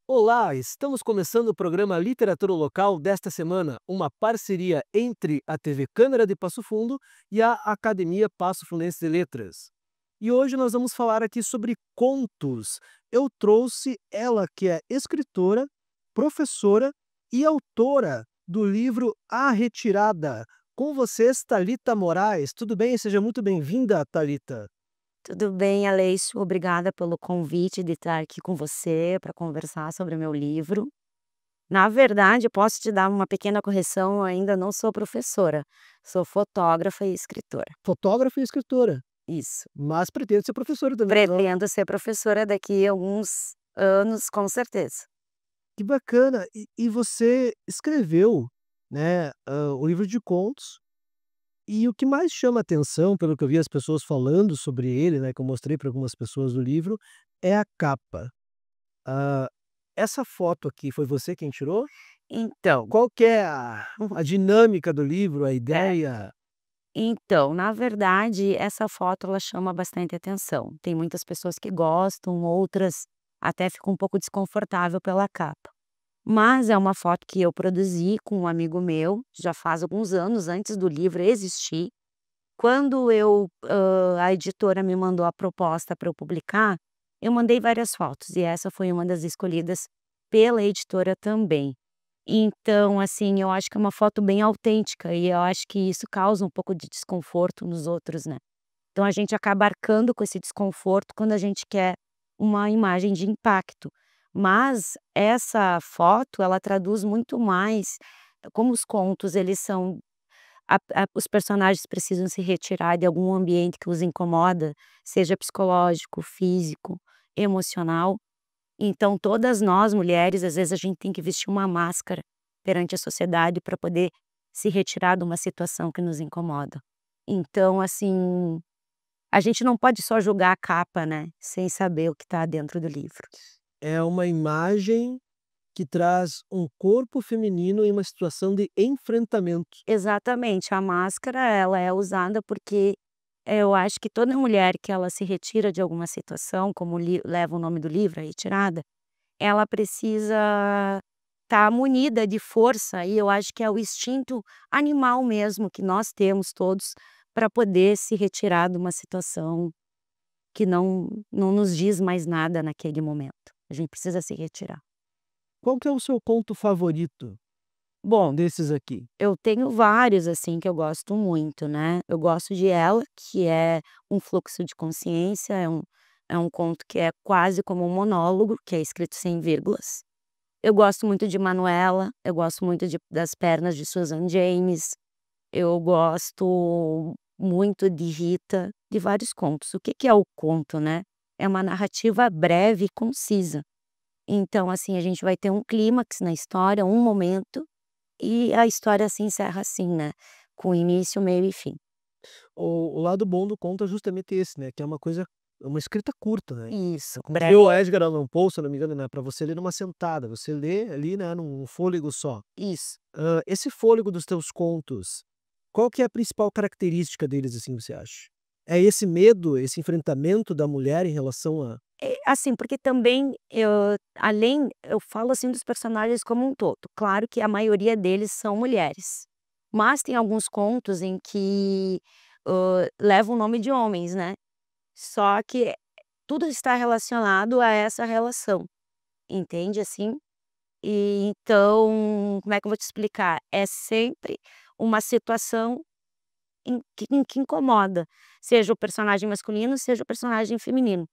Olá, estamos começando o programa Literatura Local desta semana, uma parceria entre a TV Câmara de Passo Fundo e a Academia Passo Fundense de Letras. E hoje nós vamos falar aqui sobre contos. Eu trouxe ela, que é escritora, professora e autora do livro A Retirada. Com vocês, Thalita Moraes. Tudo bem? Seja muito bem-vinda, Thalita. Tudo bem, Aleixo? Obrigada pelo convite de estar aqui com você para conversar sobre o meu livro. Na verdade, eu posso te dar uma pequena correção, eu ainda não sou professora, sou fotógrafa e escritora. Fotógrafa e escritora, Isso. mas pretende ser professora também. Pretendo ser professora daqui a alguns anos, com certeza. Que bacana! E você escreveu, né, o livro de contos, e o que mais chama atenção, pelo que eu vi as pessoas falando sobre ele, né, que eu mostrei para algumas pessoas do livro, é a capa. Ah, essa foto aqui foi você quem tirou? Então, Qual que é a dinâmica do livro, a é, ideia? na verdade, essa foto ela chama bastante atenção. Tem muitas pessoas que gostam, outras até ficam um pouco desconfortável pela capa. Mas é uma foto que eu produzi com um amigo meu, já faz alguns anos antes do livro existir. Quando a editora me mandou a proposta para eu publicar, eu mandei várias fotos e essa foi uma das escolhidas pela editora também. Então, assim, eu acho que é uma foto bem autêntica e eu acho que isso causa um pouco de desconforto nos outros, né. Então a gente acaba arcando com esse desconforto quando a gente quer uma imagem de impacto. Mas essa foto, ela traduz muito mais como os contos eles são os personagens precisam se retirar de algum ambiente que os incomoda, seja psicológico, físico, emocional. Então todas nós mulheres, às vezes a gente tem que vestir uma máscara perante a sociedade para poder se retirar de uma situação que nos incomoda. Então, assim, a gente não pode só julgar a capa, né, sem saber o que está dentro do livro. É uma imagem que traz um corpo feminino em uma situação de enfrentamento. Exatamente, a máscara ela é usada porque, eu acho que toda mulher que ela se retira de alguma situação, como leva o nome do livro, A Retirada, ela precisa estar munida de força e eu acho que é o instinto animal mesmo que nós temos todos para poder se retirar de uma situação que não nos diz mais nada naquele momento. A gente precisa se retirar. Qual que é o seu conto favorito Bom, desses aqui? eu tenho vários, assim, que eu gosto muito, né. Eu gosto de Ela, que é um fluxo de consciência, é um conto que é quase como um monólogo, que é escrito sem vírgulas. Eu gosto muito de Manuela, eu gosto muito de Das Pernas de Susan James, eu gosto muito de Rita, de vários contos. O que que é o conto, né? É uma narrativa breve e concisa. Então, assim, a gente vai ter um clímax na história, um momento, e a história se encerra assim, né, com início, meio e fim. O lado bom do conto é justamente esse, né, que é uma coisa, uma escrita curta, né. Isso, Como breve. diria o Edgar Allan Poe, se eu não me engano, né, pra você ler numa sentada, você lê ali, né, num fôlego só. Isso. Esse fôlego dos teus contos, qual que é a principal característica deles, assim, você acha? É esse medo, esse enfrentamento da mulher em relação a Assim, porque também eu falo, assim, dos personagens como um todo. Claro que a maioria deles são mulheres, mas tem alguns contos em que, levam o nome de homens, né. Só que tudo está relacionado a essa relação, entende, assim? E então, como é que eu vou te explicar? É sempre uma situação em que incomoda, seja o personagem masculino, seja o personagem feminino.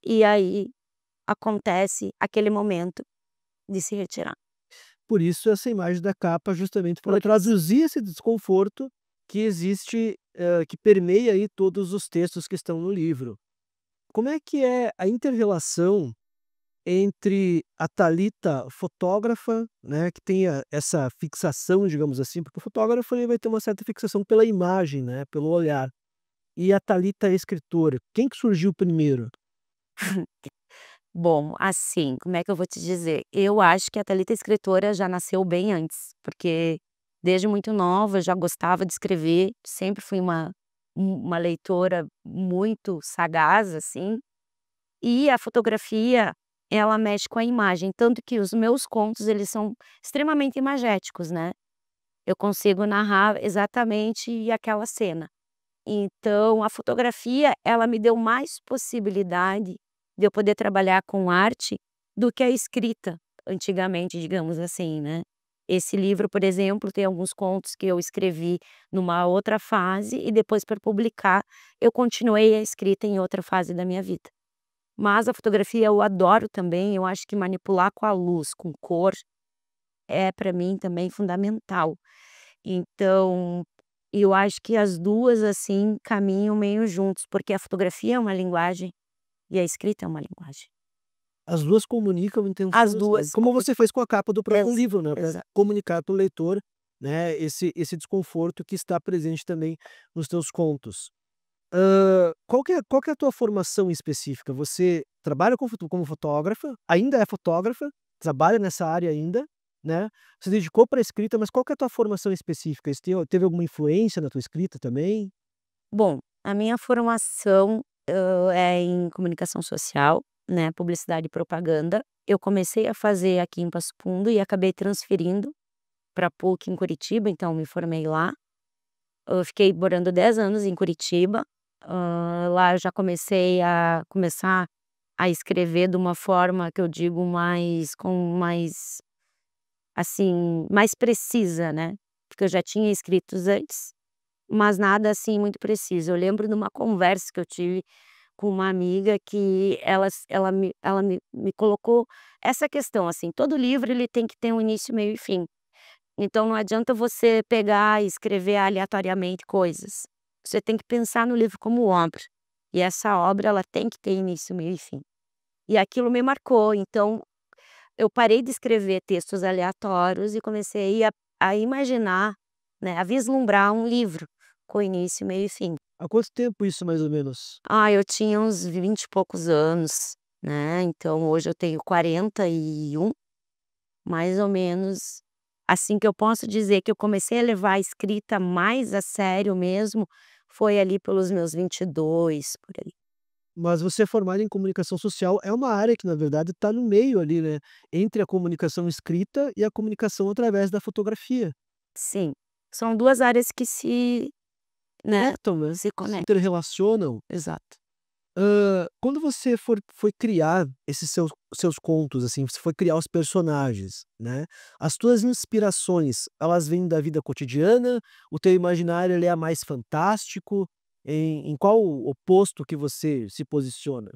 E aí acontece aquele momento de se retirar. por isso essa imagem da capa, justamente para Por isso. traduzir esse desconforto que existe, que permeia aí todos os textos que estão no livro. Como é que é a inter-relação entre a Thalita fotógrafa, né, que tem essa fixação, digamos assim, porque o fotógrafo ele vai ter uma certa fixação pela imagem, né, pelo olhar, e a Thalita escritora, quem que surgiu primeiro? Bom, assim, como é que eu vou te dizer? Eu acho que a Thalita escritora já nasceu bem antes, porque Desde muito nova eu já gostava de escrever, sempre fui uma leitora muito sagaz, assim, e a fotografia, ela mexe com a imagem, tanto que os meus contos eles são extremamente imagéticos, né. Eu consigo narrar exatamente aquela cena. Então a fotografia, ela me deu mais possibilidade de eu poder trabalhar com arte do que a escrita, antigamente, digamos assim, né. Esse livro, por exemplo, tem alguns contos que eu escrevi numa outra fase e depois para publicar, eu continuei a escrita em outra fase da minha vida. Mas a fotografia eu adoro também, eu acho que manipular com a luz, com cor, é para mim também fundamental. Então, eu acho que as 2 assim, caminham meio juntos, porque a fotografia é uma linguagem e a escrita é uma linguagem. As 2 comunicam As intenções, 2 como você fez com a capa do próprio ex livro, né, pra exa comunicar para o leitor, né, esse desconforto que está presente também nos teus contos. Qual que é a tua formação específica? Você trabalha como fotógrafa, ainda é fotógrafa, trabalha nessa área ainda, né, você dedicou para a escrita, mas qual que é a tua formação específica? Isso teve alguma influência na tua escrita também? Bom, a minha formação, é em comunicação social, né, publicidade e propaganda. Eu comecei a fazer aqui em Passo Fundo e acabei transferindo pra PUC em Curitiba, então me formei lá. Eu fiquei morando 10 anos em Curitiba, lá eu já comecei a escrever de uma forma que eu digo mais, assim, mais precisa, né, porque eu já tinha escritos antes, mas nada, assim, muito preciso. Eu lembro de uma conversa que eu tive com uma amiga que ela me colocou essa questão, assim, todo livro ele tem que ter um início, meio e fim. Então não adianta você pegar e escrever aleatoriamente coisas. Você tem que pensar no livro como obra, e essa obra ela tem que ter início, meio e fim. E aquilo me marcou, então eu parei de escrever textos aleatórios e comecei a imaginar, né, a vislumbrar um livro com início, meio e fim. Há quanto tempo isso mais ou menos? Ah, eu tinha uns 20 e poucos anos, né, então hoje eu tenho 41, mais ou menos, assim, que eu posso dizer que eu comecei a levar a escrita mais a sério mesmo, foi ali pelos meus 22, por aí. Mas você é formada em comunicação social, é uma área que na verdade está no meio ali, né, entre a comunicação escrita e a comunicação através da fotografia. Sim, são 2 áreas que né, Conectam, né, se se conectam. interrelacionam. Exato. Quando você foi criar esses seus contos, assim, você foi criar os personagens, né, as tuas inspirações, elas vêm da vida cotidiana? O teu imaginário ele é mais fantástico? Em qual oposto que você se posiciona?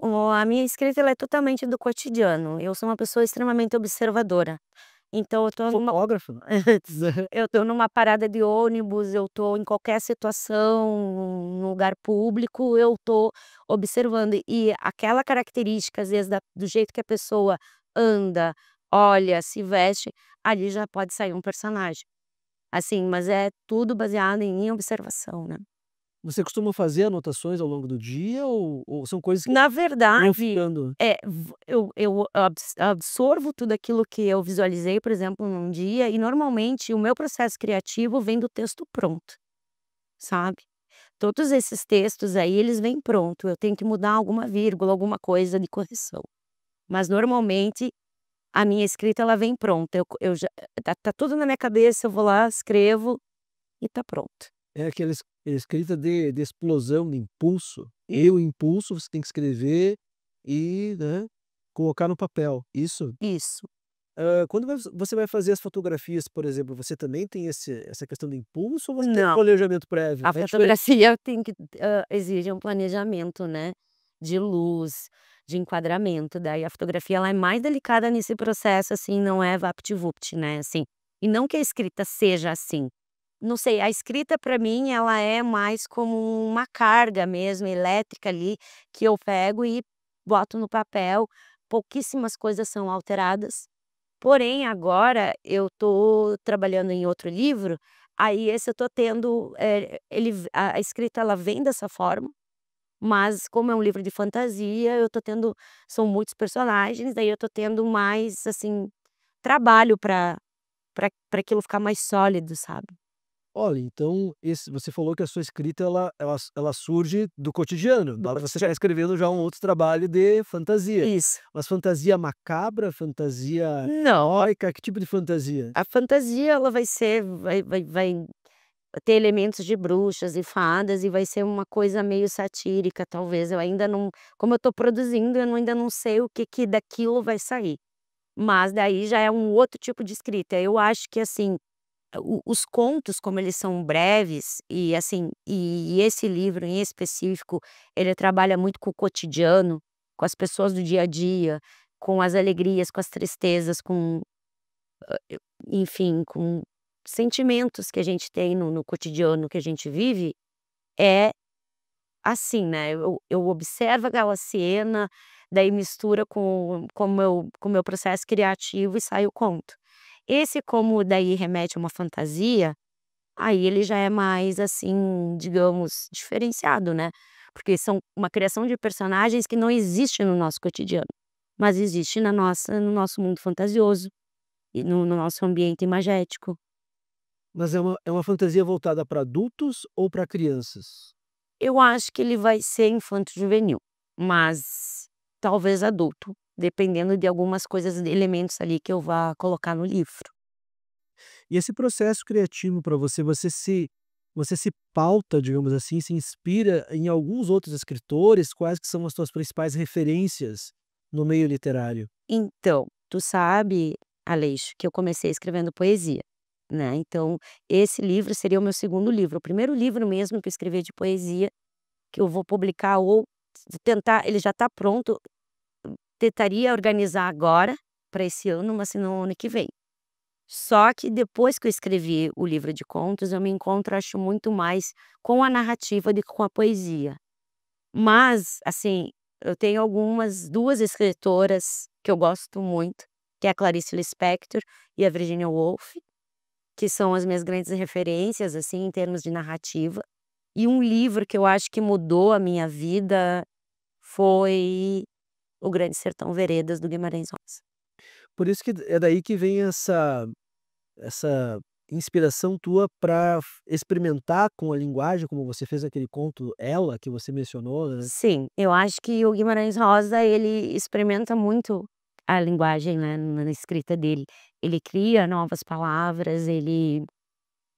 A minha escrita ela é totalmente do cotidiano, eu sou uma pessoa extremamente observadora, então eu tô numa Fotógrafa? eu tô numa parada de ônibus, eu tô em qualquer situação, num lugar público, eu tô observando e aquela característica, às vezes, do jeito que a pessoa anda, olha, se veste, ali já pode sair um personagem. Assim, mas é tudo baseado em observação, né. Você costuma fazer anotações ao longo do dia ou são coisas que Na vão verdade, ficando? eu absorvo tudo aquilo que eu visualizei, por exemplo, num dia e normalmente o meu processo criativo vem do texto pronto, sabe. Todos esses textos aí, eles vêm pronto, eu tenho que mudar alguma vírgula, alguma coisa de correção. Mas normalmente a minha escrita ela vem pronta, eu já tá tudo na minha cabeça, eu vou lá, escrevo e tá pronto. É aquela escrita de explosão, de impulso. E o impulso você tem que escrever e, né, colocar no papel, isso? Isso. Quando você vai fazer as fotografias, por exemplo, você também tem essa questão do impulso ou você tem um Não. planejamento prévio? A É diferente. fotografia tem que exige um planejamento, né, de luz, de enquadramento, daí a fotografia ela é mais delicada nesse processo, assim, não é vapt-vupt, né, assim. E não que a escrita seja assim, não sei, a escrita para mim ela é mais como uma carga mesmo elétrica ali, que eu pego e boto no papel, pouquíssimas coisas são alteradas. Porém, agora eu tô trabalhando em outro livro, aí esse eu tô tendo, ele a escrita ela vem dessa forma, mas como é um livro de fantasia, eu tô tendo são muitos personagens, daí eu tô tendo mais, assim, trabalho para aquilo ficar mais sólido, sabe. Olha, então você falou que a sua escrita ela surge do cotidiano, Do mas você está cotidiano. escrevendo já um outro trabalho de fantasia. Isso. Mas fantasia macabra, fantasia Não, heróica, que tipo de fantasia? a fantasia ela vai ter elementos de bruxas e fadas e vai ser uma coisa meio satírica talvez, eu ainda não como eu estou produzindo, ainda não sei o que que daquilo vai sair. Mas daí já é um outro tipo de escrita. Eu acho que, assim, o os contos, como eles são breves e, assim, e esse livro em específico, ele trabalha muito com o cotidiano, com as pessoas do dia a dia, com as alegrias, com as tristezas, com, enfim, com sentimentos que a gente tem no cotidiano que a gente vive, é assim, né, eu observo aquela cena, daí mistura com o meu processo criativo e sai o conto. Esse como daí remete a uma fantasia, aí ele já é mais, assim, digamos, diferenciado, né, porque são uma criação de personagens que não existe no nosso cotidiano, mas existe no nosso mundo fantasioso e no nosso ambiente imagético. Mas é uma fantasia voltada para adultos ou para crianças? Eu acho que ele vai ser infanto-juvenil, mas talvez adulto, dependendo de algumas coisas, elementos ali que eu vá colocar no livro. E esse processo criativo para você, você se pauta, digamos assim, se inspira em alguns outros escritores? Quais que são as tuas principais referências no meio literário? Então, tu sabe, Aleixo, que eu comecei escrevendo poesia, né, então esse livro seria o meu segundo livro. O primeiro livro mesmo que eu escrevi de poesia, que eu vou publicar ou tentar ele já está pronto, tentaria organizar agora, para esse ano, mas se não ano que vem. Só que depois que eu escrevi o livro de contos, eu me encontro, acho, muito mais com a narrativa do que com a poesia. Mas, assim, eu tenho algumas 2 escritoras que eu gosto muito, que é a Clarice Lispector e a Virginia Woolf, que são as minhas grandes referências, assim, em termos de narrativa. E um livro que eu acho que mudou a minha vida foi O Grande Sertão Veredas, do Guimarães Rosa. Por isso que é daí que vem essa inspiração tua para experimentar com a linguagem, como você fez aquele conto Ela, que você mencionou, né. Sim, eu acho que o Guimarães Rosa, ele experimenta muito a linguagem, né, na escrita dele. Ele cria novas palavras,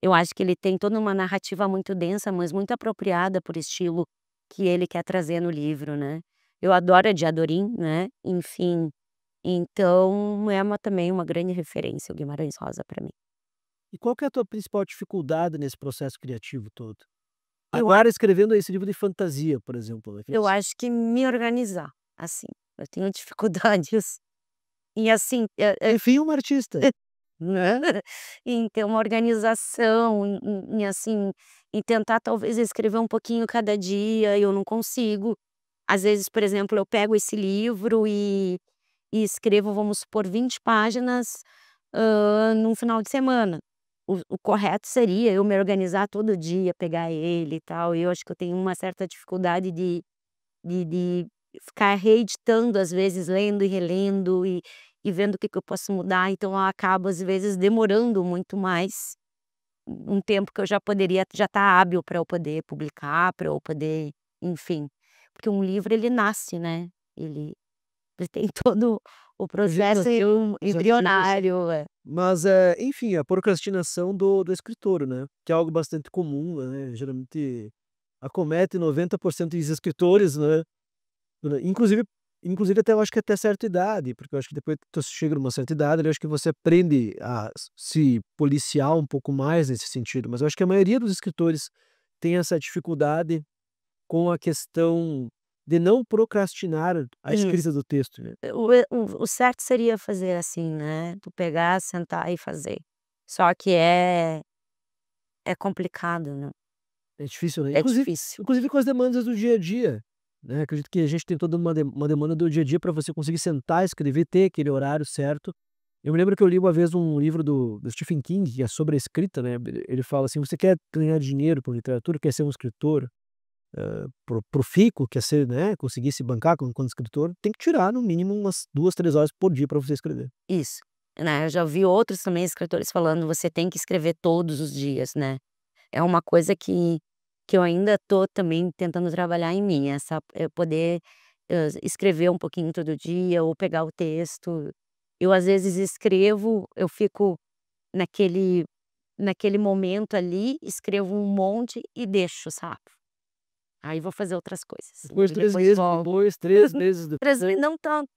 eu acho que ele tem toda uma narrativa muito densa, mas muito apropriada por estilo que ele quer trazer no livro, né. Eu adoro a Diadorim, né, enfim, então é também uma grande referência o Guimarães Rosa para mim. E qual que é a tua principal dificuldade nesse processo criativo todo? Eu Agora escrevendo esse livro de fantasia, por exemplo, né, que eu acho que me organizar, assim, eu tenho dificuldades em, assim, enfim, uma artista, né. em ter uma organização, assim, em tentar talvez escrever um pouquinho cada dia, eu não consigo. Às vezes, por exemplo, eu pego esse livro e escrevo, vamos supor, 20 páginas, num final de semana. O correto seria eu me organizar todo dia, pegar ele e tal, e eu acho que eu tenho uma certa dificuldade de ficar reeditando, às vezes, lendo e relendo e vendo o que que eu posso mudar, então eu acabo, às vezes, demorando muito mais, um tempo que eu já poderia já estar hábil para eu poder publicar, para eu poder, enfim. Porque um livro ele nasce, né, ele tem todo o processo Gestativos, embrionário, é. mas, enfim, a procrastinação do escritor, né, que é algo bastante comum, né, geralmente acomete 90% dos escritores, né. Inclusive até eu acho que até certa idade, porque eu acho que depois que tu chega numa certa idade, eu acho que você aprende a se policiar um pouco mais nesse sentido, mas eu acho que a maioria dos escritores tem essa dificuldade com a questão de não procrastinar a escrita Isso. do texto, né. O certo seria fazer assim, né, tu pegar, sentar e fazer. Só que é complicado, né, É difícil, né. é Inclusive difícil. inclusive com as demandas do dia a dia, né, acredito que a gente tem toda uma demanda do dia a dia para você conseguir sentar, escrever, ter aquele horário certo. Eu me lembro que eu li uma vez um livro do Stephen King, que é sobre a escrita, né, ele fala assim: "Você quer ganhar dinheiro com literatura, quer ser um escritor, profícuo, quer ser, né, conseguir se bancar como enquanto escritor, tem que tirar no mínimo umas 2, 3 horas por dia para você escrever". Isso. né, eu já ouvi outros também escritores falando: "Você tem que escrever todos os dias", né. É uma coisa que eu ainda tô também tentando trabalhar em mim, essa poder, escrever um pouquinho todo dia ou pegar o texto. Eu às vezes escrevo, eu fico naquele naquele momento ali, escrevo um monte e deixo, sabe. Aí vou fazer outras coisas, Depois e 2 depois meses volto. depois, 3 meses 3 depois.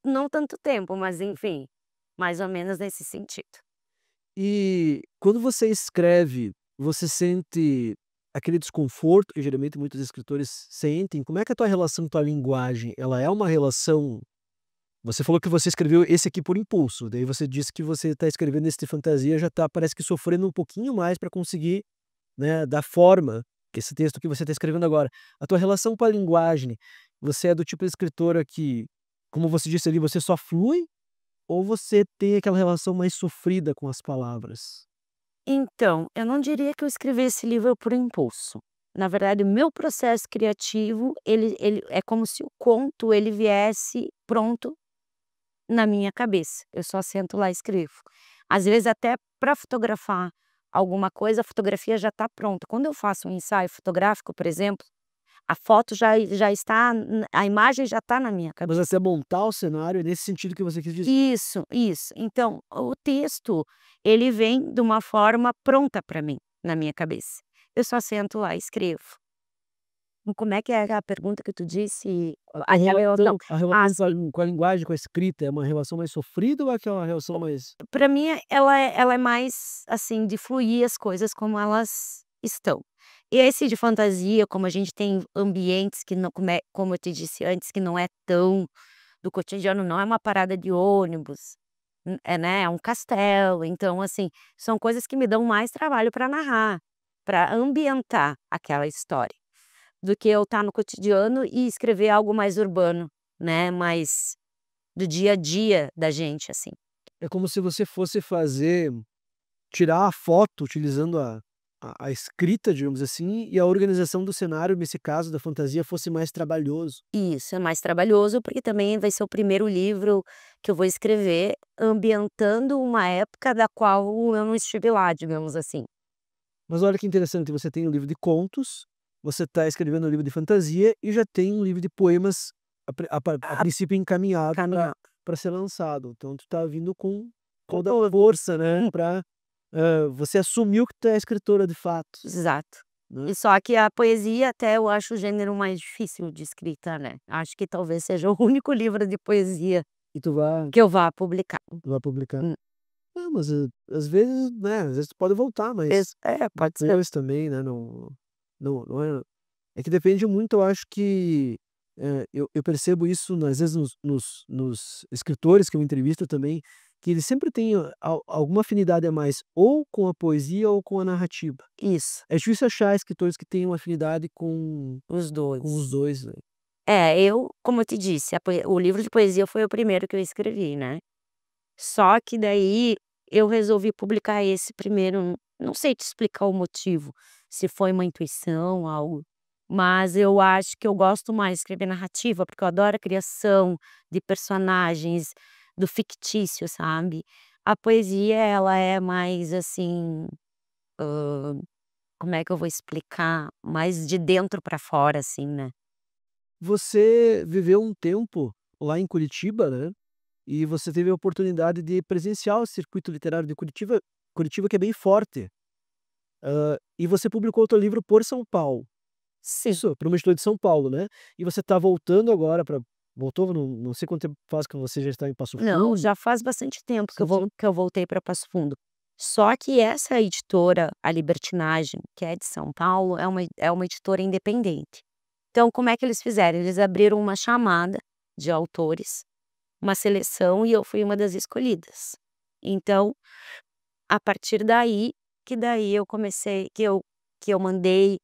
não tanto tempo, mas enfim, mais ou menos nesse sentido. E quando você escreve, você sente aquele desconforto que geralmente muitos escritores sentem? Como é que é a tua relação com a linguagem? Ela é uma relação, você falou que você escreveu esse aqui por impulso, daí você disse que você está escrevendo esse de fantasia, já está, parece que sofrendo um pouquinho mais para conseguir, né, dar forma que esse texto que você está escrevendo agora. A tua relação com a linguagem, você é do tipo de escritora que, como você disse ali, você só flui ou você tem aquela relação mais sofrida com as palavras? Então, eu não diria que eu escrevi esse livro por impulso. Na verdade, o meu processo criativo, ele é como se o conto ele viesse pronto na minha cabeça. Eu só sento lá e escrevo. Às vezes até para fotografar alguma coisa, a fotografia já está pronta. Quando eu faço um ensaio fotográfico, por exemplo, a foto já está, a imagem já está na minha Mas cabeça. até montar o cenário é nesse sentido que você quis dizer. Isso, isso. Então, o texto, ele vem de uma forma pronta para mim, na minha cabeça. Eu só sento lá e escrevo. Como é que era a pergunta que tu disse? A A relação. relação a relação com a linguagem, com a escrita, é uma relação mais sofrida ou é aquela relação mais Para mim, ela é mais, assim, de fluir as coisas como elas estão. E esse de fantasia, como a gente tem ambientes que não, como eu te disse antes, que não é tão do cotidiano, não é uma parada de ônibus, né, é um castelo, então, assim, são coisas que me dão mais trabalho para narrar, para ambientar aquela história, do que eu estar no cotidiano e escrever algo mais urbano, né, mais do dia a dia da gente, assim. é como se você fosse fazer, tirar a foto utilizando a escrita, digamos assim, e a organização do cenário, nesse caso da fantasia, fosse mais trabalhoso. Isso, é mais trabalhoso, porque também vai ser o primeiro livro que eu vou escrever ambientando uma época da qual eu não estive lá, digamos assim. Mas olha que interessante, você tem um livro de contos, você está escrevendo um livro de fantasia e já tem um livro de poemas a princípio encaminhado Caminhar. para ser lançado. Então tu tá vindo com toda a força, né, para você assumiu que tu é escritora de fato, Exato. né. E só que a poesia até eu acho o gênero mais difícil de escrita, né. Acho que talvez seja o único livro de poesia E tu vai que eu vá publicar. publicar. Hum, Ah, mas, às vezes, né, às vezes tu pode voltar, mas pode ser. depois também, né, não é, é que depende muito, eu acho que, eu percebo isso às vezes nos escritores que eu entrevisto também, que eles sempre têm alguma afinidade a mais ou com a poesia ou com a narrativa. Isso, É difícil achar escritores que tenham afinidade os com os 2. 2, né. É, eu, como eu te disse, o livro de poesia foi o primeiro que eu escrevi, né. Só que daí eu resolvi publicar esse primeiro, não sei te explicar o motivo, se foi uma intuição, algo, mas eu acho que eu gosto mais de escrever narrativa, porque eu adoro a criação de personagens, do fictício, sabe. A poesia ela é mais assim, como é que eu vou explicar? Mais de dentro para fora, assim, né. Você viveu um tempo lá em Curitiba, né, e você teve a oportunidade de presenciar o circuito literário de Curitiba que é bem forte. E você publicou o teu livro por São Paulo. Sim. Isso, para uma editora de São Paulo, né. E você está voltando agora para voltou, não sei quanto tempo faz que você já está em Passo Não, Fundo. já faz bastante tempo Bastante. que eu voltei para Passo Fundo. Só que essa editora, a Libertinagem, que é de São Paulo, é uma editora independente. Então como é que eles fizeram? Eles abriram uma chamada de autores, uma seleção, e eu fui uma das escolhidas. Então, a partir daí, que daí eu comecei, que eu mandei,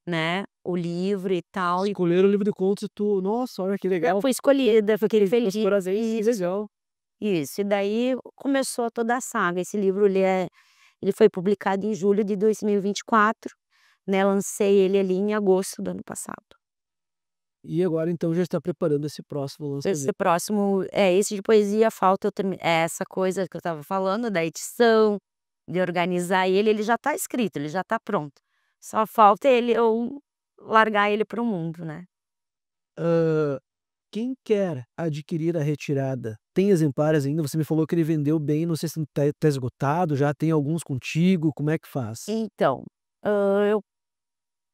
né, o livro e tal, e Escolheram o livro de contos e tu: "Nossa, olha que eu legal, fui escolhida, fiquei feliz. que legal". Isso, e daí começou toda a saga. Esse livro ele foi publicado em julho de 2024, né, lancei ele ali em agosto do ano passado. E agora então já está preparando esse próximo Esse lançamento. próximo esse de poesia falta eu essa coisa que eu estava falando da edição, de organizar ele já está escrito, ele já está pronto. Só falta eu largar ele para o mundo, né. Hã, quem quer adquirir a retirada, tem exemplares ainda? Você me falou que ele vendeu bem, não sei se tá esgotado, já tem alguns contigo, como é que faz? Então, eu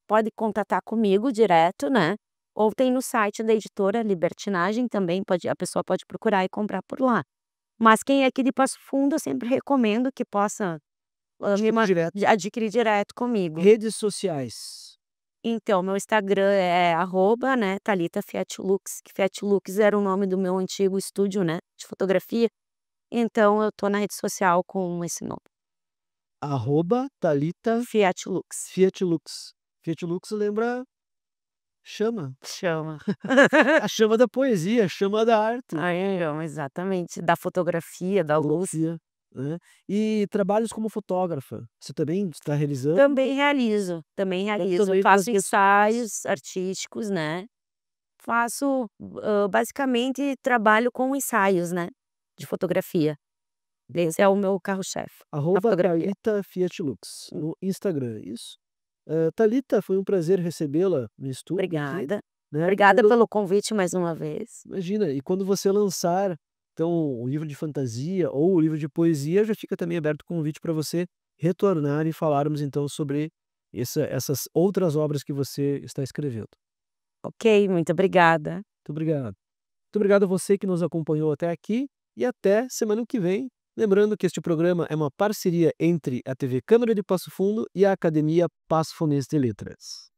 pode contatar comigo direto, né, ou tem no site da editora Libertinagem também a pessoa pode procurar e comprar por lá. Mas quem é aqui de Passo Fundo, eu sempre recomendo que possa, me Adquirir direto. adquirir direto comigo. Redes sociais. Então, meu Instagram é arroba, né, Thalita Fiatlux, que Fiatlux era o nome do meu antigo estúdio, né, de fotografia, então eu tô na rede social com esse nome, @Thalita Fiatlux. Fiatlux. Fiatlux lembra chama. Chama. A chama da poesia, a chama da arte. Aí, exatamente, da fotografia, da luz. Fotografia, né. E trabalhos como fotógrafa, você também está realizando? Também realizo, Também nas faço redes ensaios artísticos, né, faço, basicamente trabalho com ensaios, né, de fotografia. Esse é o meu carro-chefe, a fotografia. Thalita Fiatlux, no Instagram, isso? Thalita, foi um prazer recebê-la no estúdio aqui, Obrigada. né. Obrigada pelo convite mais uma vez. Imagina, e quando você lançar, então, o livro de fantasia ou o livro de poesia, já fica também aberto o convite para você retornar e falarmos então sobre essas outras obras que você está escrevendo. Ok, muito obrigada. Muito obrigado. Muito obrigado a você que nos acompanhou até aqui e até semana que vem. Lembrando que este programa é uma parceria entre a TV Câmara de Passo Fundo e a Academia Passo Funense de Letras.